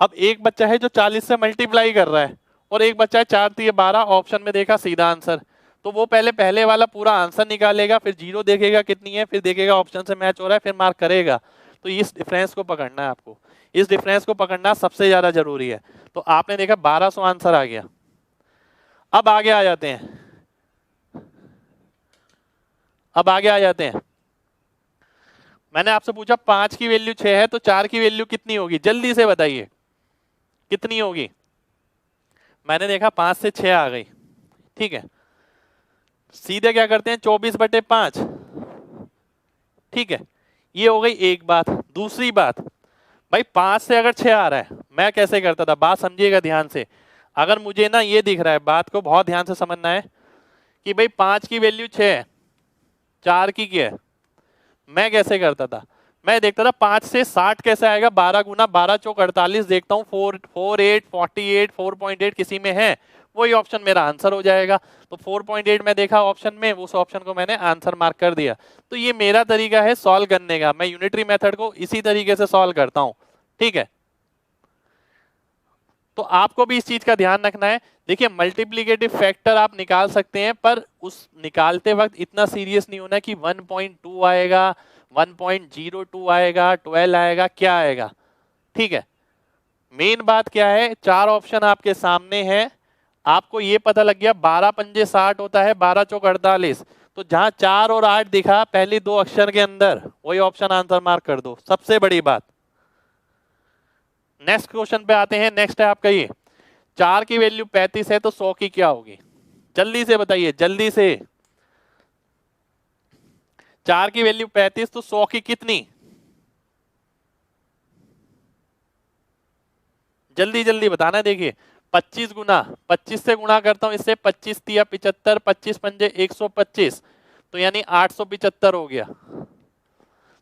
अब एक बच्चा है जो 40 से मल्टीप्लाई कर रहा है, और एक बच्चा है 4 3 12, ऑप्शन में देखा सीधा आंसर, तो वो पहले वाला पूरा आंसर निकालेगा, फिर जीरो देखेगा कितनी है, फिर देखेगा ऑप्शन से मैच हो रहा है, फिर मार्क करेगा। तो इस डिफरेंस को पकड़ना है आपको, इस डिफरेंस को पकड़ना सबसे ज्यादा जरूरी है। तो आपने देखा 1200 आंसर आ गया। अब आगे आ जाते हैं, अब आगे आ जाते हैं। मैंने आपसे पूछा 5 की वैल्यू 6 है, तो 4 की वैल्यू कितनी होगी, जल्दी से बताइए कितनी होगी। मैंने देखा 5 से 6 आ गई। ठीक है, सीधे क्या करते हैं, 24/5। ठीक है, ये हो गई एक बात। दूसरी बात, भाई 5 से अगर 6 आ रहा है, मैं कैसे करता था, बात समझिएगा ध्यान से। अगर मुझे ना ये दिख रहा है, बात को बहुत ध्यान से समझना है कि भाई 5 की वैल्यू 6 है, 4 की क्या है, मैं कैसे करता था, मैं देखता था 5 से 60 कैसे आएगा, 12 गुना 12 चौक 48, देखता हूँ 4 4 8 48 4.8 किसी में है, वही ऑप्शन मेरा आंसर हो जाएगा। तो 4.8 में देखा ऑप्शन में, उस ऑप्शन को मैंने आंसर मार्क कर दिया। तो ये मेरा तरीका है सॉल्व करने का, मैं यूनिटरी मेथड को इसी तरीके से सॉल्व करता हूं। ठीक है, तो आपको भी इस चीज का ध्यान रखना है। देखिए मल्टीप्लिकेटिव फैक्टर आप निकाल सकते हैं, पर उस निकालते वक्त इतना सीरियस नहीं होना कि 1.2 आएगा, 1.02 आएगा, 12 आएगा, क्या आएगा। ठीक है, मेन बात क्या है, 4 ऑप्शन आपके सामने है, आपको ये पता लग गया 12 पंजे 60 होता है, 12 चौक 48, तो जहां 4 और 8 दिखा पहली दो अक्षर के अंदर वही ऑप्शन आंसर मार्क कर दो, सबसे बड़ी बात। नेक्स्ट क्वेश्चन पे आते हैं। नेक्स्ट है आपका ये, 4 की वैल्यू 35 है तो 100 की क्या होगी? जल्दी से बताइए, जल्दी से। 4 की वैल्यू 35 तो 100 की कितनी? जल्दी जल्दी बताना। देखिए 25 गुना 25 से गुणा करता हूं इससे, 25 तिया 75, 25 पंजे 125, तो यानी 875 हो गया।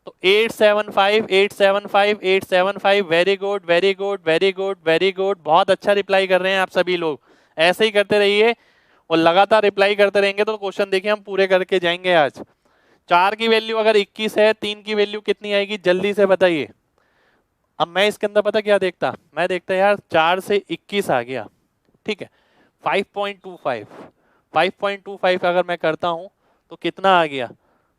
तो 875 875 875, very good very good very good very good, बहुत अच्छा रिप्लाई कर रहे हैं आप सभी लोग। ऐसे ही करते रहिए और लगातार रिप्लाई करते रहेंगे तो क्वेश्चन देखिए हम पूरे करके जाएंगे आज। 4 की वैल्यू अगर 21 है, 3 की वैल्यू कितनी आएगी जल्दी से बताइए। अब मैं इसके अंदर पता क्या देखता, मैं देखता यार 4 से 21 आ गया, ठीक है, 5.25 5.25 अगर मैं करता हूं तो कितना आ गया?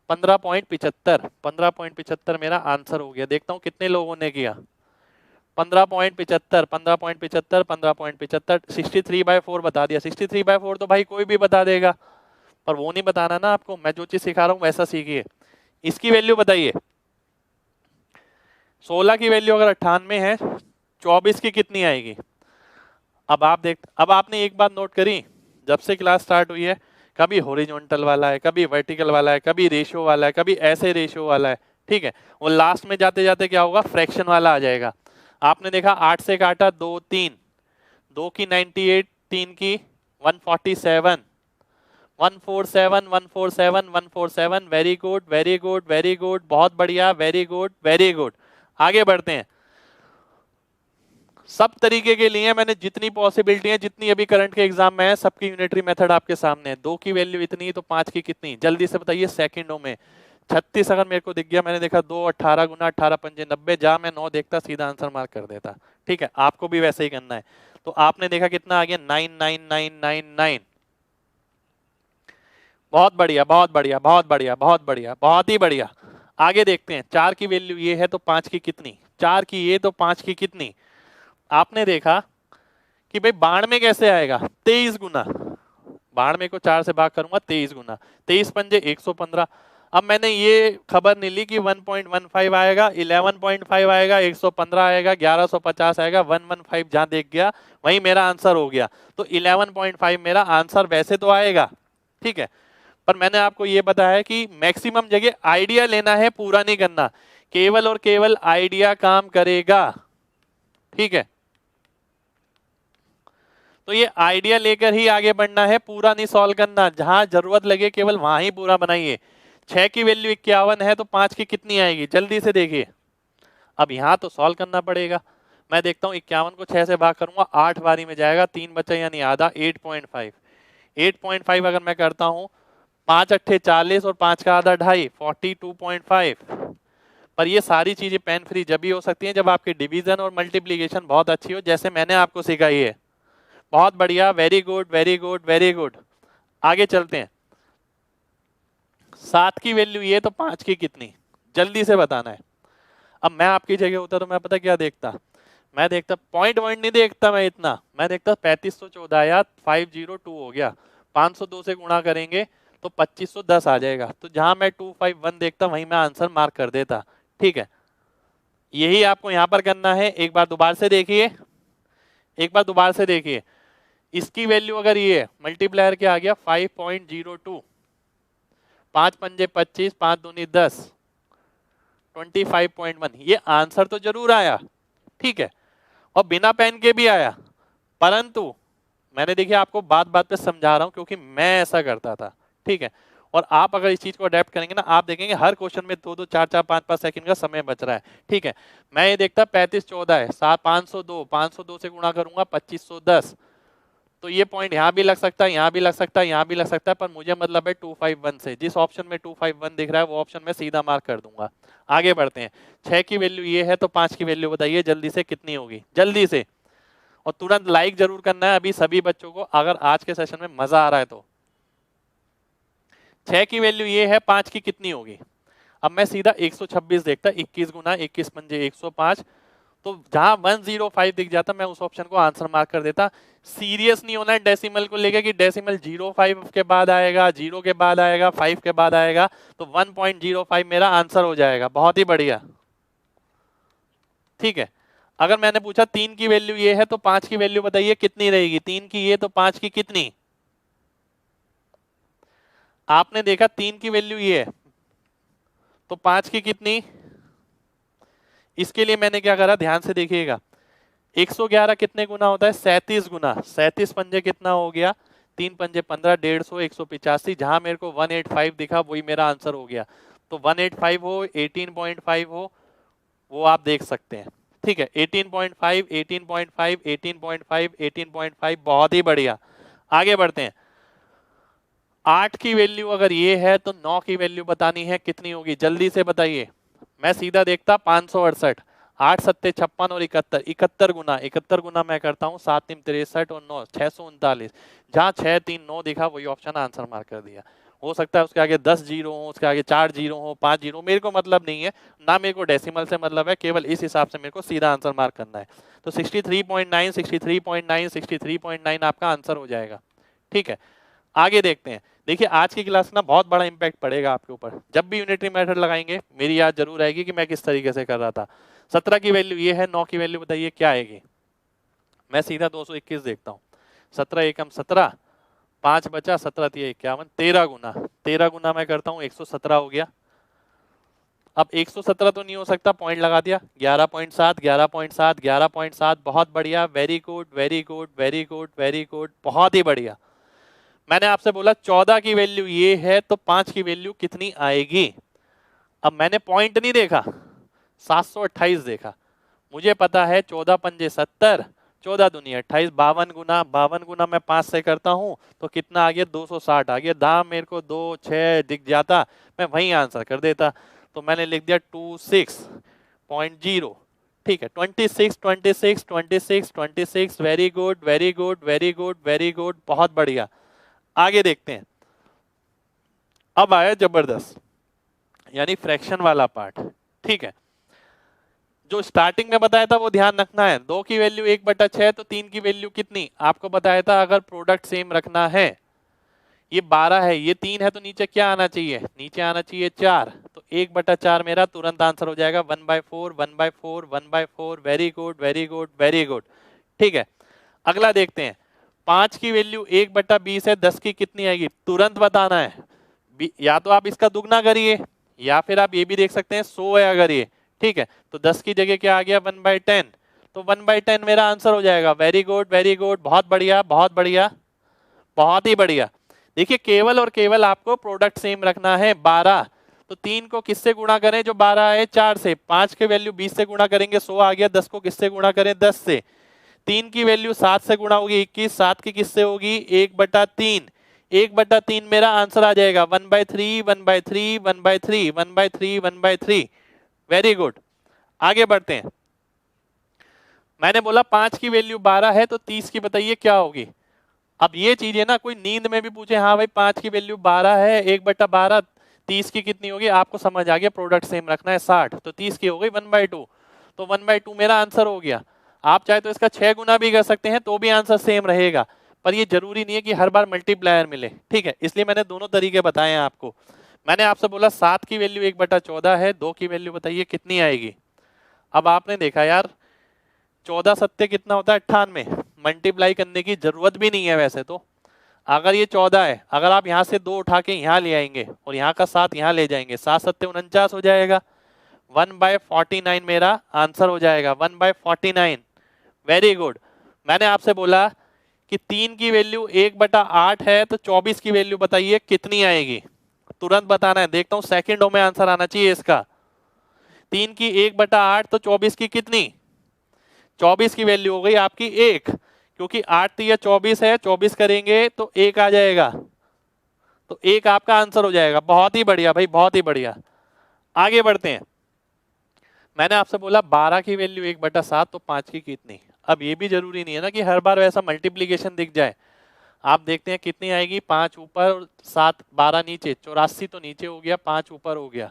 15.75 15.75 मेरा आंसर हो गया। देखता हूं कितने लोगों ने किया। 15.75 15.75 15.75, 63/4 बता दिया। 63/4 तो भाई कोई भी बता देगा, पर वो नहीं बताना ना आपको, मैं जो चीज सिखा रहा हूं वैसा सीखिए। इसकी वैल्यू बताइए, 16 की वैल्यू अगर 98 है, 24 की कितनी आएगी? अब आपने एक बात नोट करी, जब से क्लास स्टार्ट हुई है कभी हॉरिजॉन्टल वाला है, कभी वर्टिकल वाला है, कभी रेशियो वाला है, कभी ऐसे रेशियो वाला है, ठीक है, और लास्ट में जाते जाते क्या होगा, फ्रैक्शन वाला आ जाएगा। आपने देखा 8 से काटा 2 3, 2 की 98, 3 की 147, 147 147 147, very good very good very good, बहुत बढ़िया, वेरी गुड वेरी गुड। आगे बढ़ते हैं। सब तरीके के लिए मैंने जितनी पॉसिबिलिटी है, जितनी अभी करंट के एग्जाम में है, सबकी यूनिटरी मेथड आपके सामने है। 2 की वैल्यू इतनी तो 5 की कितनी, जल्दी से बताइए सेकंडों में। 36 अगर मेरे को दिख गया, मैंने देखा 2 18 गुना 18 पंजे 90, जहां मैं 9 देखता सीधा आंसर मार्क कर देता, ठीक है। आपको भी वैसे ही करना है। तो आपने देखा कितना आ गया, 99999। बहुत बढ़िया बहुत बढ़िया बहुत बढ़िया बहुत बढ़िया, बहुत ही बढ़िया। आगे देखते हैं। 4 की वैल्यू ये है तो 5 की कितनी, 4 की ये तो 5 की कितनी। आपने देखा कि भाई बाढ़ में कैसे आएगा, 23 गुना, बाढ़ में को 4 से भाग करूंगा 23 गुना, 23 पंजे 115। अब मैंने ये खबर नहीं ली कि 1.15 आएगा, 11.5 आएगा, 115 आएगा, 1150 आएगा, 115 जहां देख गया वही मेरा आंसर हो गया। तो 11.5 मेरा आंसर वैसे तो आएगा, ठीक है, पर मैंने आपको ये बताया कि मैक्सिमम जगह आइडिया लेना है, पूरा नहीं करना। केवल और केवल आइडिया काम करेगा, ठीक है। तो ये आइडिया लेकर ही आगे बढ़ना है, पूरा नहीं सॉल्व करना। जहां जरूरत लगे केवल वहां ही पूरा बनाइए। 6 की वैल्यू 51 है तो 5 की कितनी आएगी, जल्दी से देखिए। अब यहां तो सॉल्व करना पड़ेगा। मैं देखता हूं 51 को 6 से भाग करूंगा, 8 बारी में जाएगा, 3 बचा यानी आधा, 8.5। 8.5 अगर मैं करता हूं, 5 अट्ठे 40 और 5 का आधा 2.5, 42.5। पर ये सारी चीजें पेन फ्री जब भी हो सकती हैं जब आपकी डिवीजन और मल्टीप्लीकेशन बहुत अच्छी हो, जैसे मैंने आपको सिखाई है। बहुत बढ़िया, very good very good very good. आगे चलते हैं। 7 की वैल्यू ये तो 5 की कितनी, जल्दी से बताना है। अब मैं आपकी जगह होता तो मैं पता क्या देखता, मैं देखता पॉइंट पॉइंट नहीं देखता मैं इतना, मैं देखता 3514 या 502 हो गया, 502 से गुणा करेंगे तो 2510 आ जाएगा। तो जहां मैं 251 देखता वहीं मैं आंसर मार्क कर देता, ठीक है। यही आपको यहां पर करना है। एक बार दोबारा से देखिए, एक बार दोबारा से देखिए। इसकी वैल्यू अगर ये मल्टीप्लायर क्या आ गया 5.02, 5 पंजे 25, 5 दूनी 10, 25.1, ये आंसर तो जरूर आया, ठीक है, और बिना पेन के भी आया। परंतु मैंने देखिए आपको बात बात पे समझा रहा हूं क्योंकि मैं ऐसा करता था, ठीक है। और आप अगर इस चीज को अडेप्ट करेंगे ना, आप देखेंगे हर क्वेश्चन में 2 2 4 4 5 5 सेकंड का समय बच रहा है, ठीक है। मैं ये देखता 3514 है, 502, 502 से गुणा करूंगा 2510, तो ये पॉइंट यहाँ भी लग सकता है, यहाँ भी लग सकता है, यहाँ भी लग सकता है, पर मुझे मतलब है 251 से। जिस ऑप्शन में 251 दिख रहा है वो ऑप्शन में सीधा मार्क कर दूंगा। आगे बढ़ते हैं। 6 की वैल्यू ये है तो 5 की वैल्यू बताइए जल्दी से कितनी होगी, जल्दी से। और तुरंत लाइक जरूर करना है अभी सभी बच्चों को, अगर आज के सेशन में मजा आ रहा है तो। 6 की वैल्यू ये है, 5 की कितनी होगी। अब मैं सीधा 126 देखता, 21 गुना 21 पंजे 105, तो जहां 105 दिख जाता मैं उस ऑप्शन को आंसर मार्क कर देता। सीरियस नहीं होना है डेसिमल को लेके कि डेसिमल 05 के बाद आएगा, 0 के बाद आएगा, 5 के बाद आएगा, तो 1.05 मेरा आंसर हो जाएगा। बहुत ही बढ़िया, ठीक है। अगर मैंने पूछा 3 की वैल्यू ये है तो 5 की वैल्यू बताइए कितनी रहेगी। 3 की ये तो 5 की कितनी। आपने देखा 3 की वैल्यू ये है तो 5 की कितनी। इसके लिए मैंने क्या करा, ध्यान से देखिएगा। 111 कितने गुना होता है, 37 गुना। 37 पंजे कितना हो गया, 3 पंजे 15, 150, 185। जहां मेरे को 185 दिखा वही मेरा आंसर हो गया। तो 185 हो, 18.5 हो, वो आप देख सकते हैं, ठीक है। 18.5, 18.5, 18.5, 18.5, बहुत ही बढ़िया। आगे बढ़ते हैं। 8 की वैल्यू अगर ये है तो 9 की वैल्यू बतानी है, कितनी होगी जल्दी से बताइए। मैं सीधा देखता 568, 8 सत्ते 56 और 71, 71 गुना। 71 गुना मैं करता हूँ, 7 3 63 और 9 639। जहां 6 3 9 दिखा वही ऑप्शन आंसर मार्क कर दिया। हो सकता है उसके आगे 10 जीरो हो, उसके आगे 4 जीरो हो, 5 जीरो, मेरे को मतलब नहीं है ना, मेरे को डेसिमल से मतलब है, केवल इस हिसाब से मेरे को सीधा आंसर मार्क करना है। तो 63.9, 63.9, 63.9 आपका आंसर हो जाएगा, ठीक है। आगे देखते हैं। देखिए आज की क्लास ना बहुत बड़ा इंपैक्ट पड़ेगा आपके ऊपर। जब भी यूनिटरी मेथड लगाएंगे मेरी याद जरूर आएगी कि मैं किस तरीके से कर रहा था। 17 की वैल्यू ये है, 9 की वैल्यू बताइए क्या आएगी। मैं सीधा 221 देखता हूँ। 17 एकम 17, 5 बचा, 17 तिया 51, 13 गुना। 13 गुना मैं करता हूँ, 117 हो गया। अब 117 तो नहीं हो सकता, पॉइंट लगा दिया, 11.7, 11.7, 11.7, बहुत बढ़िया, very good very good very good very good, बहुत ही बढ़िया। मैंने आपसे बोला 14 की वैल्यू ये है तो 5 की वैल्यू कितनी आएगी। अब मैंने पॉइंट नहीं देखा, 728 देखा। मुझे पता है 14 पंजे 70, 14 दूनी 28, 52 गुना। 52 गुना मैं 5 से करता हूं तो कितना आ गया, 260 आ गया। दाम मेरे को 2 6 दिख जाता, मैं वहीं आंसर कर देता। तो मैंने लिख दिया 26.0, ठीक है। 26 26 26 26, very good very good very good very good, बहुत बढ़िया। आगे देखते हैं। अब आया जबरदस्त, यानी फ्रैक्शन वाला पार्ट, ठीक है। जो स्टार्टिंग में बताया था वो ध्यान रखना है। 2 की वैल्यू 1/6 तो 3 की वैल्यू कितनी आपको बताया था। अगर प्रोडक्ट सेम रखना है, ये 12 है, ये 3 है, तो नीचे क्या आना चाहिए, नीचे आना चाहिए 4। तो 1/4 मेरा तुरंत आंसर हो जाएगा, 1/4 1/4 1/4, very good very good very good, ठीक है। अगला देखते हैं। 5 की वैल्यू 1/20 है, 10 की कितनी आएगी तुरंत बताना है। या तो आप इसका दुगना करिए या फिर आप ये भी देख सकते हैं 100 है अगर ये, ठीक है। तो 10 की जगह क्या आ गया, 1/10, तो 1/10 मेरा आंसर हो जाएगा। वेरी गुड वेरी गुड, बहुत बढ़िया बहुत बढ़िया बहुत ही बढ़िया। देखिए केवल और केवल आपको प्रोडक्ट सेम रखना है। 12 तो 3 को किससे गुणा करें, जो 12 है 4 से। 5 के वैल्यू 20 से गुणा करेंगे 100 आ गया। 10 को किससे गुणा करें, 10 से। 3 की वैल्यू 7 से गुणा होगी 21, 7 की किससे होगी, 1/3। 1/3 मेरा आंसर आ जाएगा, 1/3 1/3 1/3 1/3 1/3, वेरी गुड। आगे बढ़ते हैं। मैंने बोला 5 की वैल्यू 12 है तो 30 की बताइए क्या होगी। अब ये चीजें ना कोई नींद में भी पूछे, हाँ भाई 5 की वैल्यू 12 है, 1/12, 30 की कितनी होगी, आपको समझ आ गया प्रोडक्ट सेम रखना है। 60 तो 30 की हो गई 1/2, तो 1/2 मेरा आंसर हो गया। आप चाहे तो इसका 6 गुना भी कर सकते हैं तो भी आंसर सेम रहेगा, पर ये जरूरी नहीं है कि हर बार मल्टीप्लायर मिले, ठीक है। इसलिए मैंने दोनों तरीके बताए हैं आपको। मैंने आपसे बोला 7 की वैल्यू 1/14 है, 2 की वैल्यू बताइए कितनी आएगी। अब आपने देखा यार 14 सत्ते कितना होता है, 98। मल्टीप्लाई करने की जरूरत भी नहीं है वैसे तो। अगर ये 14 है, अगर आप यहाँ से 2 उठा के यहाँ ले आएंगे और यहाँ का 7 यहाँ ले जाएंगे, 7 सत्ते 49 हो जाएगा। 1/49 मेरा आंसर हो जाएगा, 1/49, वेरी गुड। मैंने आपसे बोला कि 3 की वैल्यू 1/8 है तो 24 की वैल्यू बताइए कितनी आएगी, तुरंत बताना है। देखता हूं सेकंडों में आंसर आना चाहिए इसका। 3 की 1/8 तो 24 की कितनी, 24 की वैल्यू हो गई आपकी 1, क्योंकि 8 तिया 24 है, 24 करेंगे तो 1 आ जाएगा, तो 1 आपका आंसर हो जाएगा। बहुत ही बढ़िया भाई बहुत ही बढ़िया। आगे बढ़ते हैं। मैंने आपसे बोला 12 की वैल्यू 1/7 तो 5 की कितनी। अब ये भी जरूरी नहीं है ना कि हर बार वैसा मल्टीप्लीकेशन दिख जाए। आप देखते हैं कितनी आएगी, 5 ऊपर 7 12 नीचे, 84 तो नीचे हो गया, 5 ऊपर हो गया,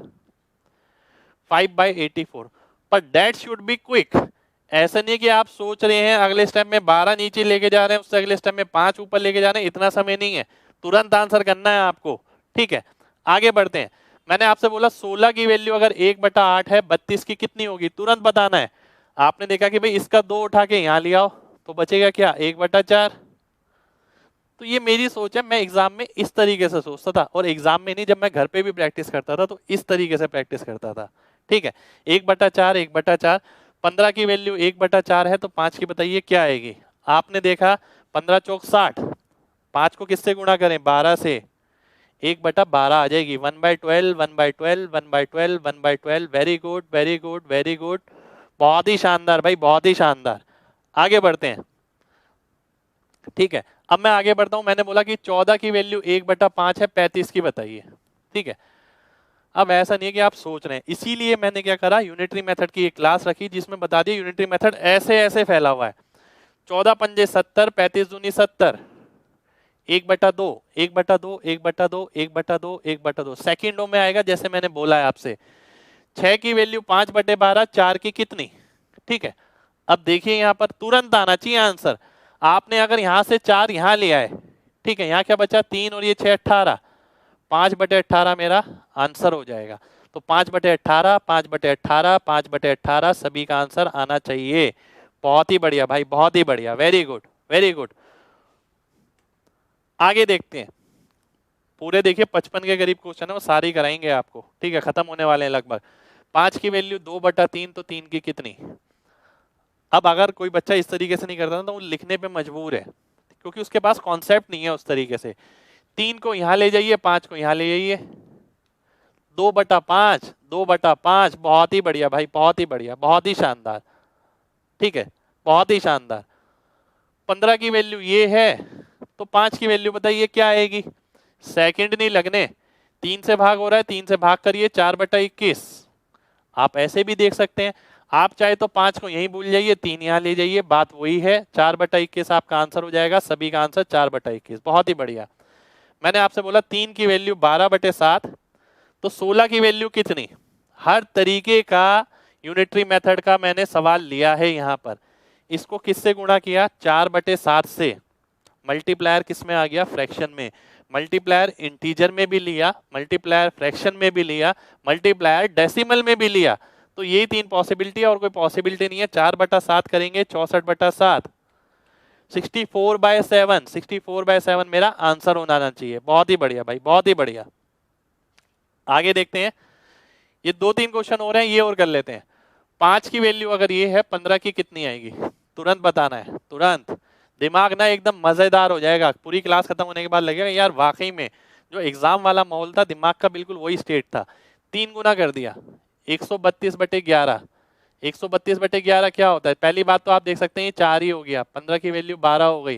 5/84। पर डेट शुड बी क्विक, ऐसा नहीं है कि आप सोच रहे हैं अगले स्टेप में 12 नीचे लेके जा रहे हैं, उससे अगले स्टेप में 5 ऊपर लेके जा रहे हैं, इतना समय नहीं है, तुरंत आंसर करना है आपको। ठीक है, आगे बढ़ते हैं। मैंने आपसे बोला 16 की वैल्यू अगर 1/8 है, 32 की कितनी होगी, तुरंत बताना है। आपने देखा कि भाई इसका 2 उठा के यहां ले आओ तो बचेगा क्या, 1/4। तो ये मेरी सोच है, मैं एग्जाम में इस तरीके से सोचता था, और एग्जाम में नहीं, जब मैं घर पे भी प्रैक्टिस करता था तो इस तरीके से प्रैक्टिस करता था। ठीक है, 1/4, 1/4, 15 की वैल्यू 1/4 है तो 5 की बताइए क्या आएगी। आपने देखा 15 चौक 60, 5 को किससे गुणा करें, 12 से, 1/12 आ जाएगी। 1/12, 1/12, 1/12, 1/12। Very good, very good, very good, बहुत ही शानदार भाई, बहुत ही शानदार। आगे बढ़ते हैं। ठीक है, अब मैं आगे बढ़ता हूं। मैंने बोला कि 14 की वैल्यू 1/5 है, 35 की बताइए। ठीक है, अब ऐसा नहीं है कि आप सोच रहे हैं, इसीलिए मैंने क्या करा, यूनिटरी मेथड की एक क्लास रखी जिसमें बता दिया यूनिटरी मेथड ऐसे ऐसे फैला हुआ है। 14 पंजे 70, 35 दूनी 70, 1/2, 1/2, 1/2, 1/2, 1/2 सेकेंडों में आएगा, जैसे मैंने बोला है आपसे। 6 की वैल्यू 5/12, 4 की कितनी। ठीक है, अब देखिए यहां पर तुरंत आना चाहिए आंसर। आपने अगर यहां से 4 यहां ले आए, ठीक है, यहां क्या बचा, 3 और ये 6, 18, 5/18 मेरा आंसर हो जाएगा। तो 5/18, 5/18, 5/18 सभी का आंसर आना चाहिए। बहुत ही बढ़िया भाई, बहुत ही बढ़िया, वेरी गुड, वेरी गुड। आगे देखते हैं। पूरे देखिए 55 के करीब क्वेश्चन है, वो सारी कराएंगे आपको। ठीक है, खत्म होने वाले हैं लगभग। 5 की वैल्यू 2/3 तो 3 की कितनी। अब अगर कोई बच्चा इस तरीके से नहीं करता ना तो वो लिखने पे मजबूर है, क्योंकि उसके पास कॉन्सेप्ट नहीं है उस तरीके से। 3 को यहां ले जाइए, 5 को यहां ले जाइए, 2/5, 2/5, बहुत ही बढ़िया भाई, बहुत ही बढ़िया, बहुत ही शानदार। ठीक है, बहुत ही शानदार। 15 की वैल्यू ये है तो 5 की वैल्यू बताइए क्या आएगी। सेकंड नहीं लगने, 3 से भाग हो रहा है, 3 से भाग करिए, 4/21। आप ऐसे भी देख सकते हैं, आप चाहे तो 5 को यहीं भूल जाइए, 3 यहां ले जाइए, बात वही है। 4/21 आपका आंसर हो जाएगा, सभी का आंसर 4/21, बहुत ही बढ़िया। मैंने आपसे बोला 3 की वैल्यू 12/7 तो 16 की वैल्यू कितनी। हर तरीके का यूनिटरी मेथड का मैंने सवाल लिया है यहां पर। इसको किससे गुणा किया, 4/7 से। मल्टीप्लायर किस में आ गया, फ्रैक्शन में। मल्टीप्लायर इंटीजर में भी लिया, मल्टीप्लायर फ्रैक्शन में भी लिया, मल्टीप्लायर डेसिमल में भी लिया। तो यही 3 पॉसिबिलिटी है, और कोई पॉसिबिलिटी नहीं है। 4/7 करेंगे, 64/7, 64/7, 64/7 मेरा आंसर होना चाहिए। बहुत ही बढ़िया भाई, बहुत ही बढ़िया। आगे देखते हैं, ये 2-3 क्वेश्चन हो रहे हैं, ये और कर लेते हैं। 5 की वैल्यू अगर ये है, 15 की कितनी आएगी, तुरंत बताना है, तुरंत। दिमाग ना एकदम मजेदार हो जाएगा, पूरी क्लास खत्म होने के बाद लगेगा यार वाकई में जो एग्जाम वाला माहौल था, दिमाग का बिल्कुल वही स्टेट था। 3 गुना कर दिया, 132/11। 132/11 क्या होता है, पहली बात तो आप देख सकते हैं 4 ही हो गया। 15 की वैल्यू 12 हो गई,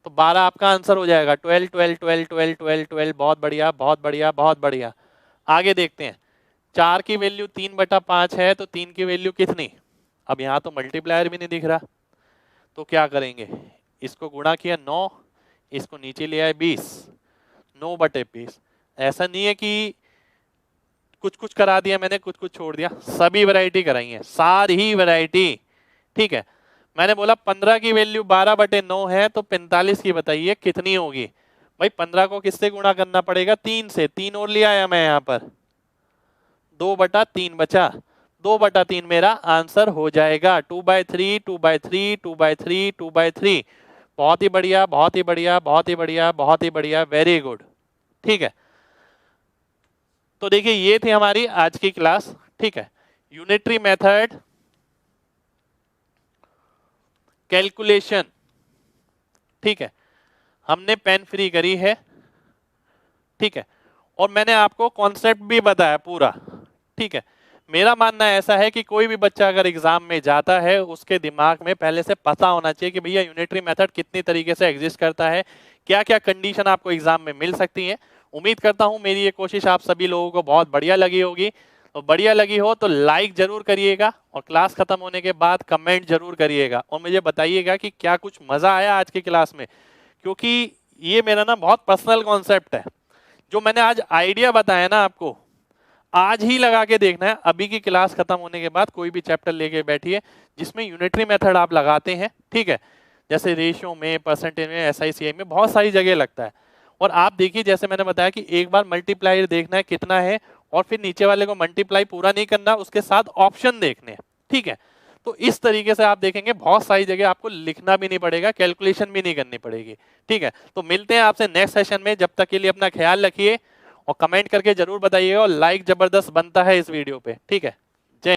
तो 12 आपका आंसर हो जाएगा। 12, 12, 12, 12, 12, 12, बहुत बढ़िया, बहुत बढ़िया, बहुत बढ़िया। आगे देखते हैं, 4 की वैल्यू 3/5 है तो 3 की वैल्यू कितनी। अब यहाँ तो मल्टीप्लायर भी नहीं दिख रहा, तो क्या करेंगे, इसको गुणा किया 9, इसको नीचे ले आए 20, 9/20। ऐसा नहीं है कि कुछ कुछ करा दिया मैंने, कुछ कुछ छोड़ दिया, सभी वैरायटी कराई है, सारी वैरायटी। ठीक है, मैंने बोला 15 की वैल्यू 12/9 है तो 45 की बताइए कितनी होगी। भाई 15 को किससे गुणा करना पड़ेगा, 3 से। 3 और ले आया मैं यहाँ पर, 2/3 बचा, 2/3 मेरा आंसर हो जाएगा। 2/3, 2/3, 2/3, 2/3। बहुत ही बढ़िया, बहुत ही बढ़िया, बहुत ही बढ़िया, बहुत ही बढ़िया, वेरी गुड। ठीक है, तो देखिए ये थी हमारी आज की क्लास। ठीक है, यूनिटरी मेथड, कैलकुलेशन। ठीक है, हमने पेन फ्री करी है। ठीक है, और मैंने आपको कॉन्सेप्ट भी बताया पूरा। ठीक है, मेरा मानना ऐसा है कि कोई भी बच्चा अगर एग्जाम में जाता है, उसके दिमाग में पहले से पता होना चाहिए कि भैया यूनिटरी मेथड कितनी तरीके से एग्जिस्ट करता है, क्या क्या कंडीशन आपको एग्जाम में मिल सकती है। उम्मीद करता हूं मेरी ये कोशिश आप सभी लोगों को बहुत बढ़िया लगी होगी। तो बढ़िया लगी हो तो लाइक जरूर करिएगा, और क्लास खत्म होने के बाद कमेंट जरूर करिएगा, और मुझे बताइएगा कि क्या कुछ मजा आया आज की क्लास में। क्योंकि ये मेरा ना बहुत पर्सनल कॉन्सेप्ट है, जो मैंने आज आइडिया बताया ना आपको, आज ही लगा के देखना है, अभी की क्लास खत्म होने के बाद कोई भी चैप्टर लेके बैठिए जिसमें यूनिटरी मेथड आप लगाते हैं, ठीक है। जैसे रेशियो में, परसेंटेज में, एसआईसीआई में बहुत सारी जगह लगता है। और आप देखिए जैसे मैंने बताया कि एक बार मल्टीप्लाई देखना है कितना है, और फिर नीचे वाले को मल्टीप्लाई पूरा नहीं करना, उसके साथ ऑप्शन देखने हैं, ठीक है। तो इस तरीके से आप देखेंगे बहुत सारी जगह आपको लिखना भी नहीं पड़ेगा, कैलकुलेशन भी नहीं करनी पड़ेगी, ठीक है। तो मिलते हैं आपसे नेक्स्ट सेशन में, जब तक के लिए अपना ख्याल रखिए और कमेंट करके जरूर बताइएगा, और लाइक जबरदस्त बनता है इस वीडियो पे, ठीक है।